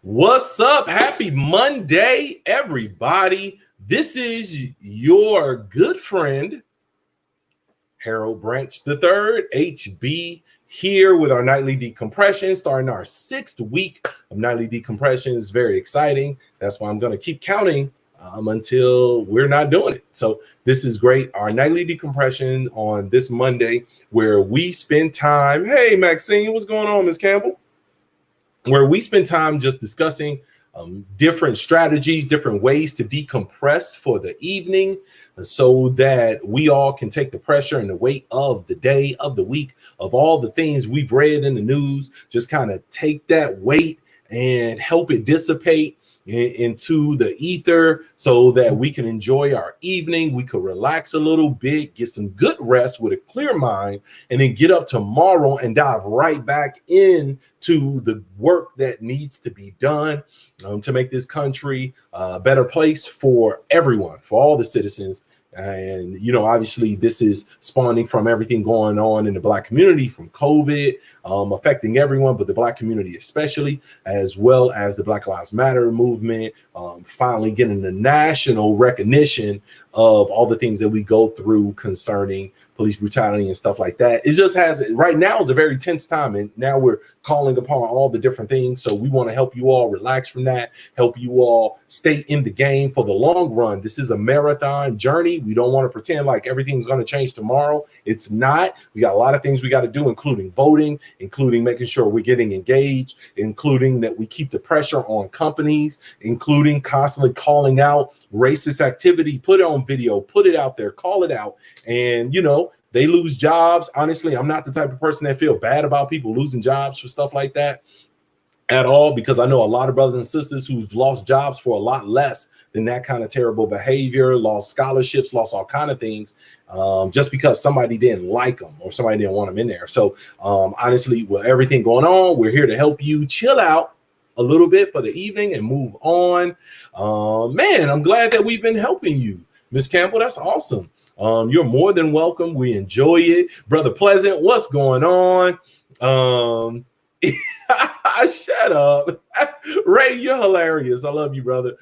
What's up? Happy Monday, everybody. This is your good friend, Harold Branch III, HB, here with our nightly decompression, starting our 6th week of nightly decompression. Is very exciting. That's why I'm going to keep counting until we're not doing it. So this is great. Our nightly decompression on this Monday, where we spend time. Hey, Maxine, what's going on, Ms. Campbell? Where we spend time just discussing different strategies, different ways to decompress for the evening so that we all can take the pressure and the weight of the day, of the week, of all the things we've read in the news, just kind of take that weight and help it dissipate into the ether so that we can enjoy our evening. We could relax a little bit, get some good rest with a clear mind, and then get up tomorrow and dive right back into the work that needs to be done to make this country a better place for everyone, for all the citizens. And, you know, obviously this is spawning from everything going on in the Black community, from COVID affecting everyone, but the Black community especially, as well as the Black Lives Matter movement, finally getting the national recognition of all the things that we go through concerning police brutality and stuff like that. It just has, right now is a very tense time, and now we're calling upon all the different things. So we want to help you all relax from that, help you all stay in the game for the long run. This is a marathon journey. We don't want to pretend like everything's going to change tomorrow. It's not. We got a lot of things we got to do, including voting, including making sure we're getting engaged, including that we keep the pressure on companies, including constantly calling out racist activity. Put it on video, put it out there, call it out. And, you know, they lose jobs. Honestly, I'm not the type of person that feel bad about people losing jobs for stuff like that at all, because I know a lot of brothers and sisters who've lost jobs for a lot less than that kind of terrible behavior, lost scholarships, lost all kind of things, just because somebody didn't like them or somebody didn't want them in there. So honestly, with everything going on, we're here to help you chill out a little bit for the evening and move on. Man, I'm glad that we've been helping you, Ms. Campbell. That's awesome. You're more than welcome. We enjoy it. Brother Pleasant, what's going on? Shut up. Ray, you're hilarious. I love you, brother.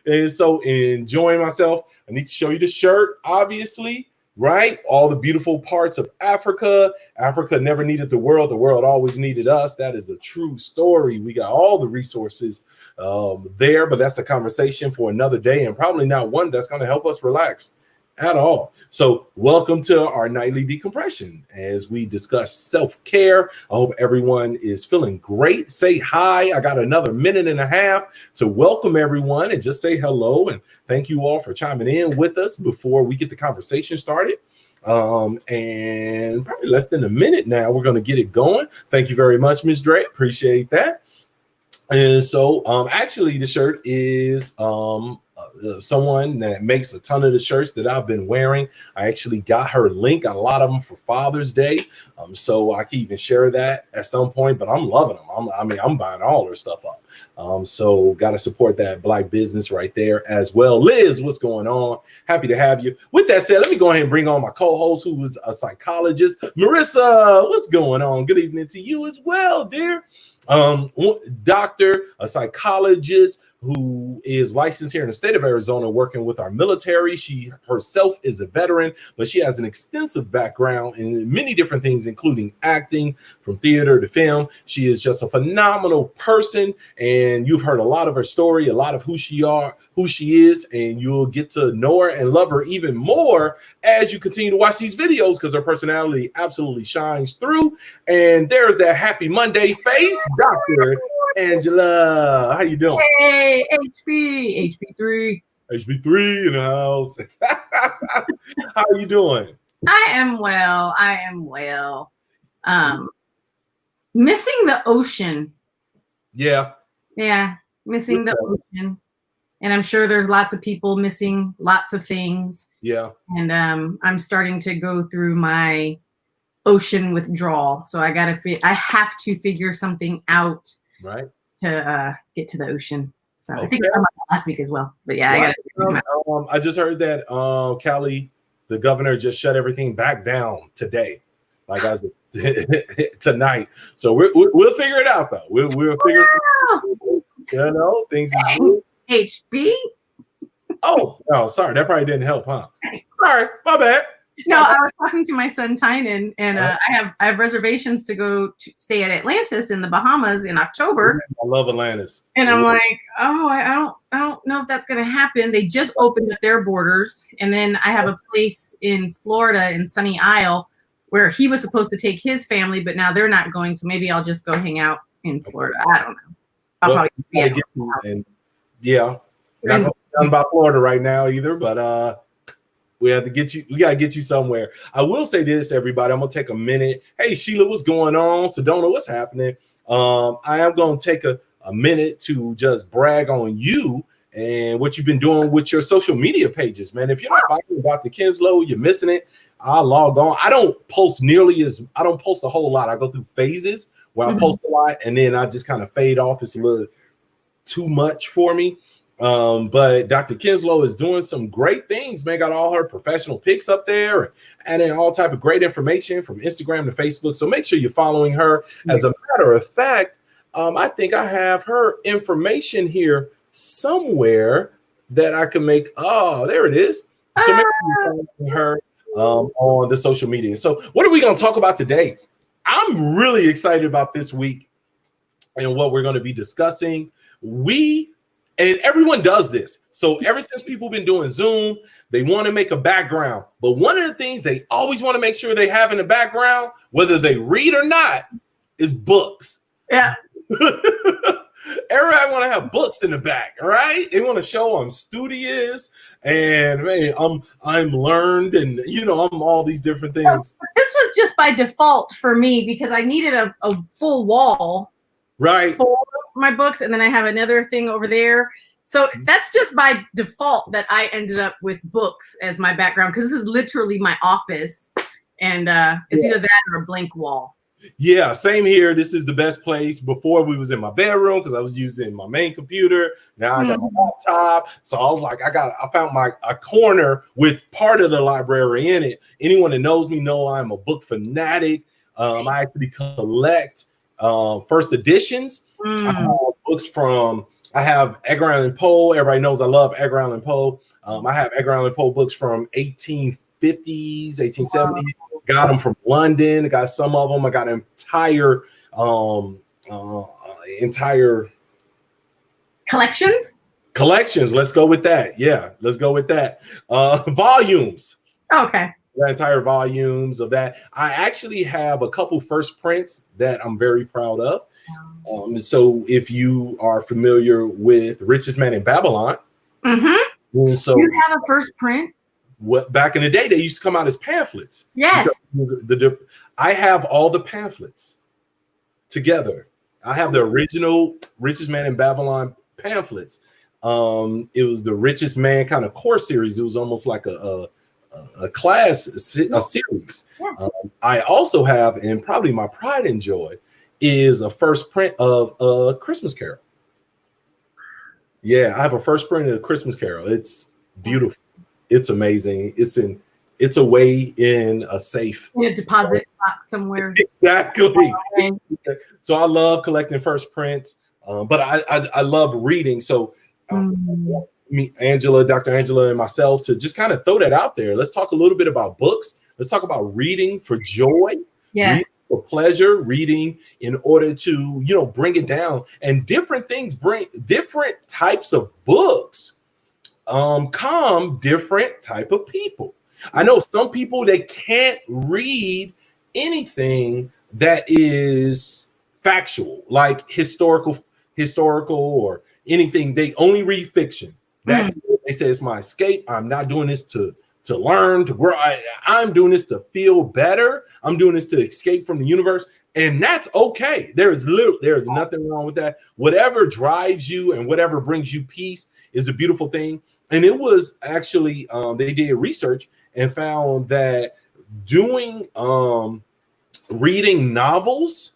And so enjoying myself. I need to show you the shirt, obviously, right? All the beautiful parts of Africa. Africa never needed the world. The world always needed us. That is a true story. We got all the resources there, but that's a conversation for another day, and probably not one that's going to help us relax at all. So welcome to our nightly decompression as we discuss self-care. I hope everyone is feeling great. Say hi. I got another minute and a half to welcome everyone and just say hello, and thank you all for chiming in with us before we get the conversation started. And probably less than a minute now, we're going to get it going. Thank you very much, Ms. Dre. Appreciate that. And so actually the shirt is someone that makes a ton of the shirts that I've been wearing. I actually got her link, got a lot of them for Father's Day. So I can even share that at some point, but I'm loving them. I'm buying all her stuff up. So got to support that Black business right there as well. Liz, what's going on? Happy to have you. With that said, let me go ahead and bring on my co-host, who is a psychologist. Marissa, what's going on? Good evening to you as well, dear. Doctor, a psychologist who is licensed here in the state of Arizona, working with our military. She herself is a veteran, but she has an extensive background in many different things, including acting, from theater to film. She is just a phenomenal person, and you've heard a lot of her story, a lot of who she is, and you'll get to know her and love her even more as you continue to watch these videos, because her personality absolutely shines through. And there's that happy Monday face, Dr. Angela. How you doing? Hey, HB3 in the house. How are you doing? I am well. Missing the ocean. Yeah, missing the ocean. And I'm sure there's lots of people missing lots of things. Yeah. And I'm starting to go through my ocean withdrawal. So I have to figure something out. Right. To get to the ocean. So Okay. I think I talked about last week as well. But yeah, right. I just heard that Cali, the governor, just shut everything back down today, like as of tonight. So we'll figure it out though. We'll figure things is real. HB. Oh, sorry. That probably didn't help, huh? Sorry, my bad. No, I was talking to my son Tynan, and I have reservations to go to stay at Atlantis in the Bahamas in October. I love Atlantis, and I'm like, oh, I don't know if that's going to happen. They just opened up their borders, and then I have a place in Florida in Sunny Isle where he was supposed to take his family, but now they're not going. So maybe I'll just go hang out in Florida. I don't know. I'll probably not going about Florida right now either, but we gotta get you somewhere. I will say this, everybody. I'm gonna take a minute. Hey, Sheila, what's going on? Sedona, what's happening? I am gonna take a minute to just brag on you and what you've been doing with your social media pages, man. If you're not following Dr. Kenzslowe, you're missing it. I'll log on. I don't post a whole lot. I go through phases where I post a lot and then I just kind of fade off. It's a little too much for me. But Dr. Kenzslowe is doing some great things, man. Got all her professional pics up there and then all type of great information from Instagram to Facebook. So make sure you're following her. As a matter of fact, I think I have her information here somewhere that I can make. Oh, there it is. So make sure you're following her on the social media. So what are we going to talk about today? I'm really excited about this week and what we're going to be discussing. And everyone does this. So ever since people been doing Zoom, they want to make a background. But one of the things they always want to make sure they have in the background, whether they read or not, is books. Yeah. Everybody want to have books in the back, right? They want to show I'm studious and hey, I'm learned and I'm all these different things. Well, this was just by default for me because I needed a full wall. Right. For my books, and then I have another thing over there. So that's just by default that I ended up with books as my background because this is literally my office, and it's either that or a blank wall. Yeah, same here. This is the best place. Before we was in my bedroom because I was using my main computer. Now I got my laptop. So I was like, I found a corner with part of the library in it. Anyone that knows me know I'm a book fanatic. I actually collect first editions. I have books I have Edgar Allan Poe. Everybody knows I love Edgar Allan Poe. I have Edgar Allan Poe books from 1850s, 1870s. Got them from London. I got some of them. I got entire collections. Let's go with that. Yeah, let's go with that. Volumes. Okay. The entire volumes of that. I actually have a couple first prints that I'm very proud of. So if you are familiar with Richest Man in Babylon, so you have a first print. What back in the day they used to come out as pamphlets. Yes, I have all the pamphlets together. I have the original Richest Man in Babylon pamphlets. It was the Richest Man kind of core series. It was almost like a series. Yeah. I also have, and probably my pride and joy, is a first print of a Christmas Carol. Yeah, I have a first print of a Christmas Carol. It's beautiful. It's amazing. It's away in a safe. In a deposit box somewhere. Exactly. So I love collecting first prints, but I love reading. So me, Dr. Angela, and myself to just kind of throw that out there. Let's talk a little bit about books. Let's talk about reading for joy. Yes. Reading for pleasure, reading in order to, bring it down. And different things bring different types of books calm different type of people. I know some people, they can't read anything that is factual, like historical or anything. They only read fiction. That's they say it's my escape. I'm not doing this to learn, to grow. I'm doing this to feel better. I'm doing this to escape from the universe. And that's okay. There's nothing wrong with that. Whatever drives you and whatever brings you peace is a beautiful thing. And it was actually, they did research and found that doing reading novels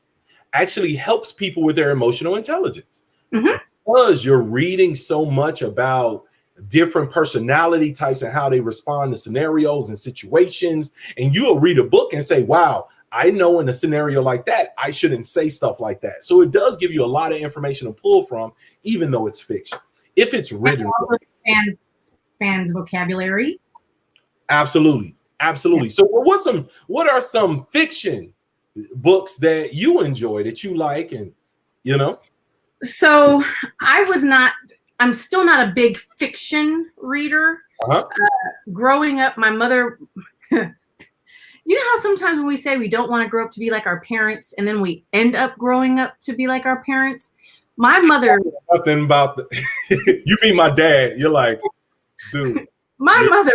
actually helps people with their emotional intelligence. Because you're reading so much about different personality types and how they respond to scenarios and situations. And you'll read a book and say, wow, I know in a scenario like that, I shouldn't say stuff like that. So it does give you a lot of information to pull from, even though it's fiction. If it's written, fans vocabulary. Absolutely. Absolutely. So what are some fiction books that you enjoy, that you like, and So I'm still not a big fiction reader. Growing up, my mother, you know how sometimes when we say we don't want to grow up to be like our parents, and then we end up growing up to be like our parents? My mother, nothing about you mean my dad. You're like, dude. My mother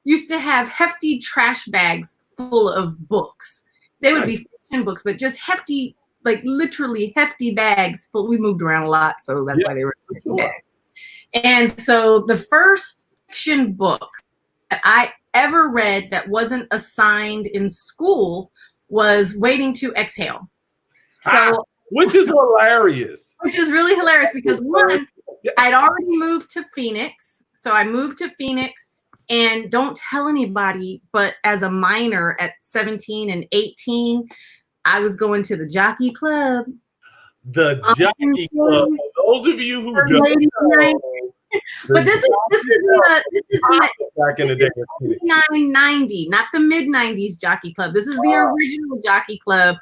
used to have hefty trash bags full of books. They would be fiction books, but just hefty, like literally hefty bags full. We moved around a lot, so that's why they were hefty bags. And so the first fiction book that I ever read that wasn't assigned in school was Waiting to Exhale. So, which is hilarious. Which is really hilarious because one, I'd already moved to Phoenix. So I moved to Phoenix, and don't tell anybody, but as a minor at 17 and 18, I was going to the jockey club. The jockey club. For those of you who don't know, but this is back in the day, 1990, not the mid 90s jockey club. This is the original jockey club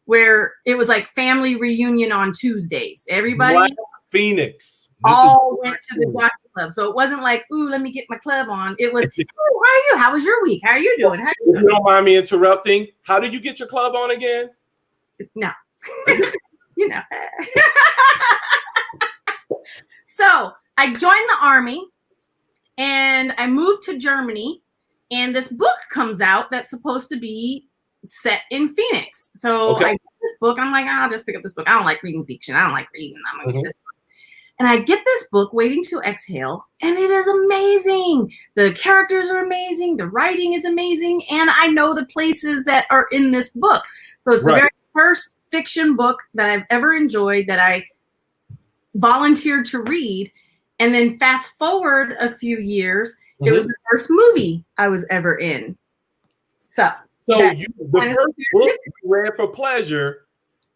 where it was like family reunion on Tuesdays. Everybody Phoenix all went to the jockey club. So it wasn't like, ooh, let me get my club on. It was, oh, how are you? How was your week? How are you doing? If you don't mind me interrupting, how did you get your club on again? No. You know. So I joined the army and I moved to Germany, and this book comes out that's supposed to be set in Phoenix. So I get this book. I'm like, I'll just pick up this book. I don't like reading fiction. I don't like reading. I'm going to get this book. And I get this book, Waiting to Exhale, and it is amazing. The characters are amazing. The writing is amazing. And I know the places that are in this book. So it's the very first fiction book that I've ever enjoyed that I volunteered to read. And then fast forward a few years, it was the first movie I was ever in. So the first book you read for pleasure,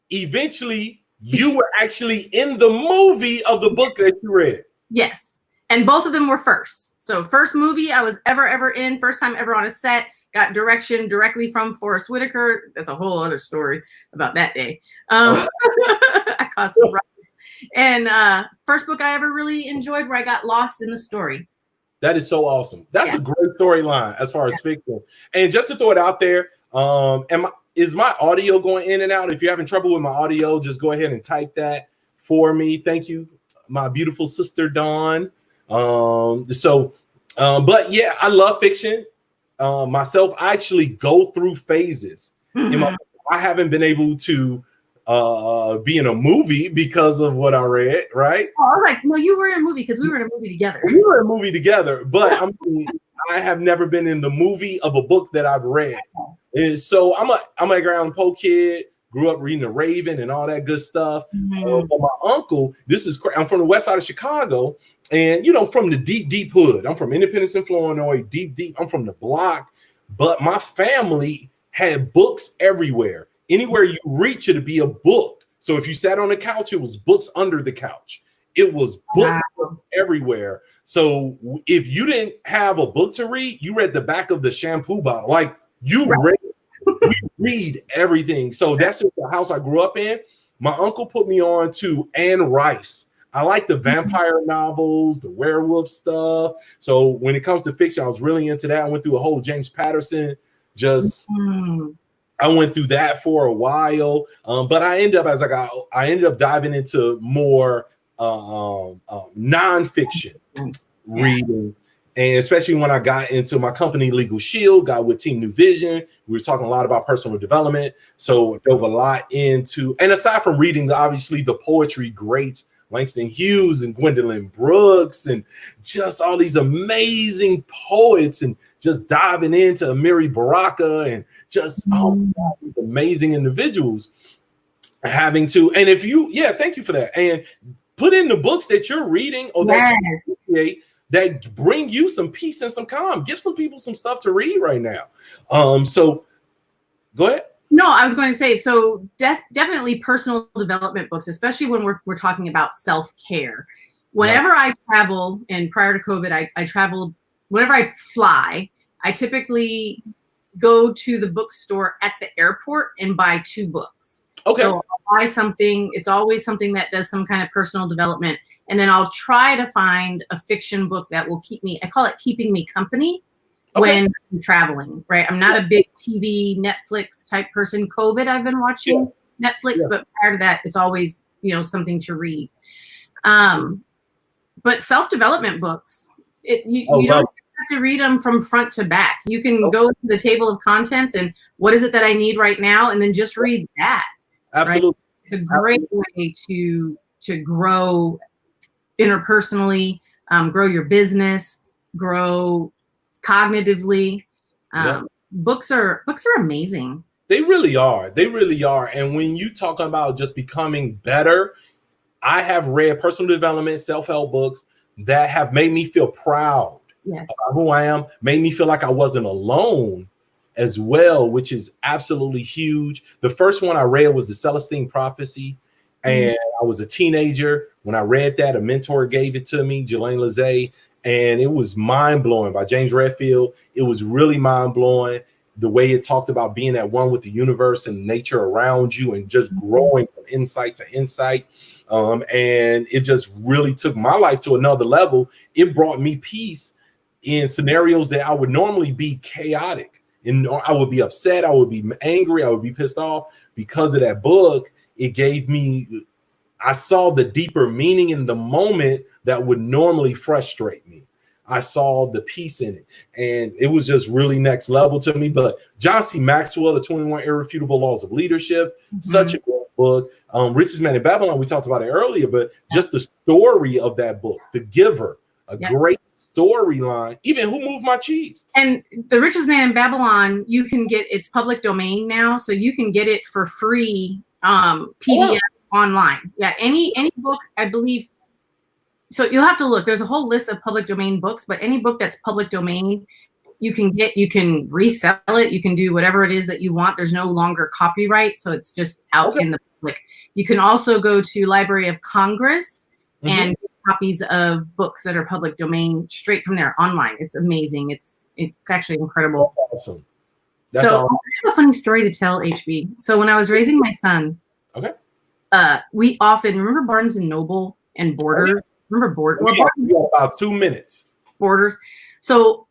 eventually you were actually in the movie of the book that you read. Yes. And both of them were firsts. So first movie I was ever in, first time ever on a set, got direction directly from Forrest Whitaker. That's a whole other story about that day. I caused some ruckus. And first book I ever really enjoyed where I got lost in the story. That is so awesome. That's a great storyline as far as fiction. And just to throw it out there, is my audio going in and out? If you're having trouble with my audio, just go ahead and type that for me. Thank you, my beautiful sister, Dawn. But yeah, I love fiction. Myself, I actually go through phases. I haven't been able to be in a movie because of what I read, right? Oh, I was like, no, you were in a movie because we were in a movie together. We were in a movie together, but I have never been in the movie of a book that I've read. And so I'm a Edgar Allan Poe kid, grew up reading The Raven and all that good stuff. But my uncle, I'm from the west side of Chicago, and from the deep hood. I'm from Independence in Illinois, deep. I'm from the block, but my family had books everywhere. Anywhere you reach, it'd be a book. So if you sat on the couch, it was books under the couch. It was books everywhere. So if you didn't have a book to read, you read the back of the shampoo bottle. Like we read everything. So that's just the house I grew up in. My uncle put me on to Anne Rice. I like the vampire novels, the werewolf stuff. So when it comes to fiction, I was really into that. I went through a whole James Patterson, I went through that for a while, but I ended up diving into more nonfiction reading, and especially when I got into my company Legal Shield, got with Team New Vision. We were talking a lot about personal development, so I dove a lot into. And aside from reading, obviously the poetry greats, Langston Hughes and Gwendolyn Brooks, and just all these amazing poets, and just diving into Amiri Baraka and just these amazing individuals having to. And if you, thank you for that. And put in the books that you're reading or that you appreciate that bring you some peace and some calm. Give some people some stuff to read right now. So Go ahead. No, I was going to say, so definitely personal development books, especially when we're talking about self-care. Whenever I travel, and prior to COVID, I traveled, whenever I fly, I typically go to the bookstore at the airport and buy 2 books. Okay. So I'll buy something, it's always something that does some kind of personal development. And then I'll try to find a fiction book that will keep me, I call it keeping me company. When I'm traveling, right? I'm not a big TV, Netflix type person. COVID, I've been watching Netflix, but prior to that, it's always, something to read. But self-development books, you don't have to read them from front to back. You can go to the table of contents and what is it that I need right now? And then just read that. Absolutely. Right? It's a great way to grow interpersonally, grow your business, grow cognitively. Books are amazing. They really are. They really are. And when you talk about just becoming better, I have read personal development, self-help books that have made me feel proud about who I am, made me feel like I wasn't alone as well, which is absolutely huge. The first one I read was The Celestine Prophecy. And I was a teenager when I read that. A mentor gave it to me, Jelaine Lazay. And it was mind-blowing, by James Redfield. It was really mind-blowing, the way it talked about being at one with the universe and nature around you and just growing from insight to insight. And it just really took my life to another level. It brought me peace in scenarios that I would normally be chaotic. And I would be upset. I would be angry. I would be pissed off. Because of that book, it gave me, I saw the deeper meaning in the moment that would normally frustrate me. I saw the peace in it, and it was just really next level to me. But John C. Maxwell, The 21 Irrefutable Laws of Leadership, such a great book. Richest Man in Babylon, we talked about it earlier, but just the story of that book, The Giver, a great storyline. Even Who Moved My Cheese? And The Richest Man in Babylon, you can get, it's public domain now, so you can get it for free, PDF online. Yeah, any book, I believe. So you'll have to look. There's a whole list of public domain books, but any book that's public domain, you can get, you can resell it, you can do whatever it is that you want. There's no longer copyright, so it's just out in the public. You can also go to Library of Congress and get copies of books that are public domain straight from there online. It's amazing. It's actually incredible. That's awesome. That's so awesome. I have a funny story to tell, HB. So when I was raising my son, we often, remember Barnes and Noble and Borders? Remember Borders? Well, about 2 minutes. Borders. So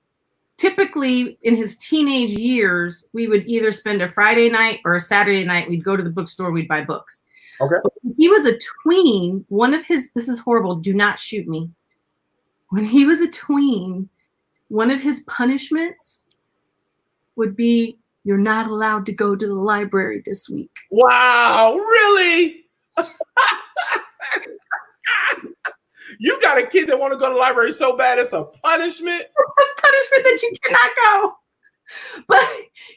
typically in his teenage years, we would either spend a Friday night or a Saturday night. We'd go to the bookstore and we'd buy books. Okay. But when he was a tween, one of his, this is horrible, do not shoot me. When he was a tween, one of his punishments would be, you're not allowed to go to the library this week. Wow, really? You got a kid that want to go to the library so bad it's a punishment? A punishment that you cannot go. But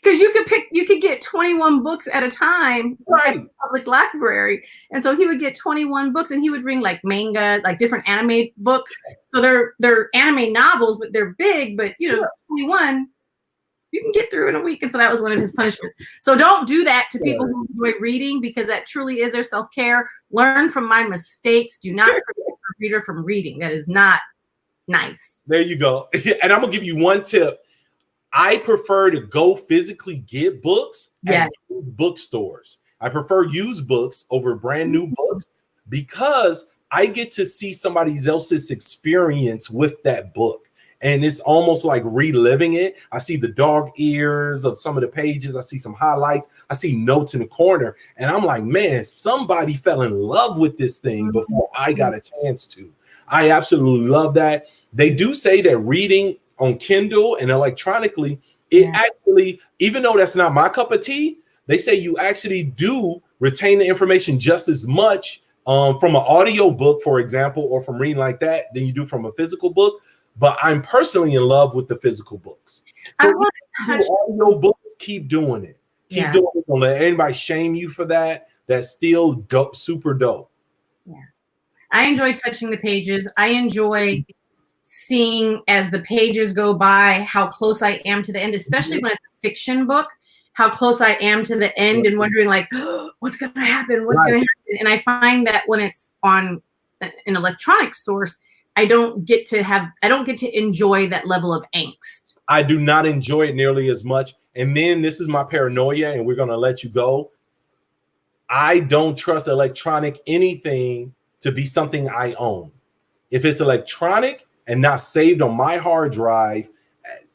because you could get 21 books at a time at the public library. And so he would get 21 books and he would bring like manga, like different anime books. So they're anime novels, but they're big, but 21 you can get through in a week. And so that was one of his punishments. So don't do that to people who enjoy reading, because that truly is their self-care. Learn from my mistakes. Do not prevent a reader from reading. That is not nice. There you go. And I'm going to give you one tip. I prefer to go physically get books at bookstores. I prefer used books over brand new books because I get to see somebody else's experience with that book. And it's almost like reliving it. I see the dog ears of some of the pages. I see some highlights. I see notes in the corner. And I'm like, man, somebody fell in love with this thing before I got a chance to. I absolutely love that. They do say that reading on Kindle and electronically, it actually, even though that's not my cup of tea, they say you actually do retain the information just as much from an audio book, for example, or from reading like that than you do from a physical book. But I'm personally in love with the physical books. So I want to touch audio books. Keep doing it. Keep doing it. Don't let anybody shame you for that. That's still dope, super dope. Yeah, I enjoy touching the pages. I enjoy seeing as the pages go by how close I am to the end, especially when it's a fiction book. how close I am to the end and wondering like, oh, what's going to happen? What's going to happen? And I find that when it's on an electronic source, I don't get to enjoy that level of angst. I do not enjoy it nearly as much. And then this is my paranoia, and we're going to let you go. I don't trust electronic anything to be something I own. If it's electronic and not saved on my hard drive,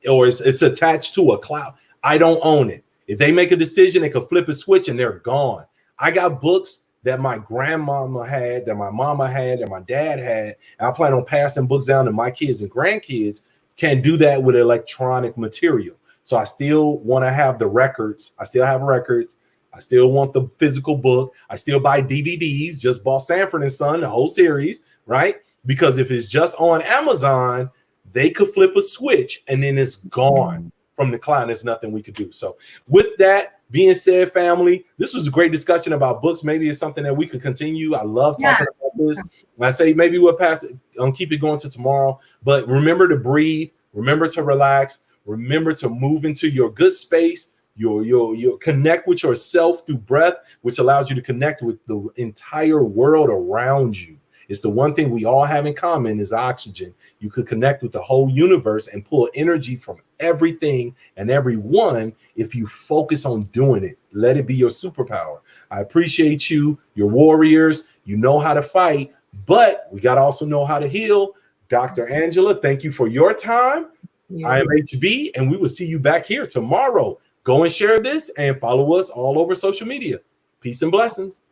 or it's attached to a cloud, I don't own it. If they make a decision, they could flip a switch and they're gone. I got books that my grandmama had, that my mama had, that my dad had, and I plan on passing books down to my kids and grandkids. Can't do that with electronic material. So I still want to have the records. I still have records. I still want the physical book. I still buy DVDs. Just bought Sanford and Son, the whole series, right? Because if it's just on Amazon, they could flip a switch and then it's gone from the cloud. There's nothing we could do. So with that being said, family, this was a great discussion about books. Maybe it's something that we could continue. I love talking about this. And I say maybe we'll pass it and keep it going to tomorrow. But remember to breathe. Remember to relax. Remember to move into your good space. Your connect with yourself through breath, which allows you to connect with the entire world around you. It's the one thing we all have in common is oxygen. You could connect with the whole universe and pull energy from everything and everyone if you focus on doing it. Let it be your superpower. I appreciate you. You're warriors. You know how to fight, but we got to also know how to heal. Dr. Angela, thank you for your time. I am HB, and we will see you back here tomorrow. Go and share this and follow us all over social media. Peace and blessings.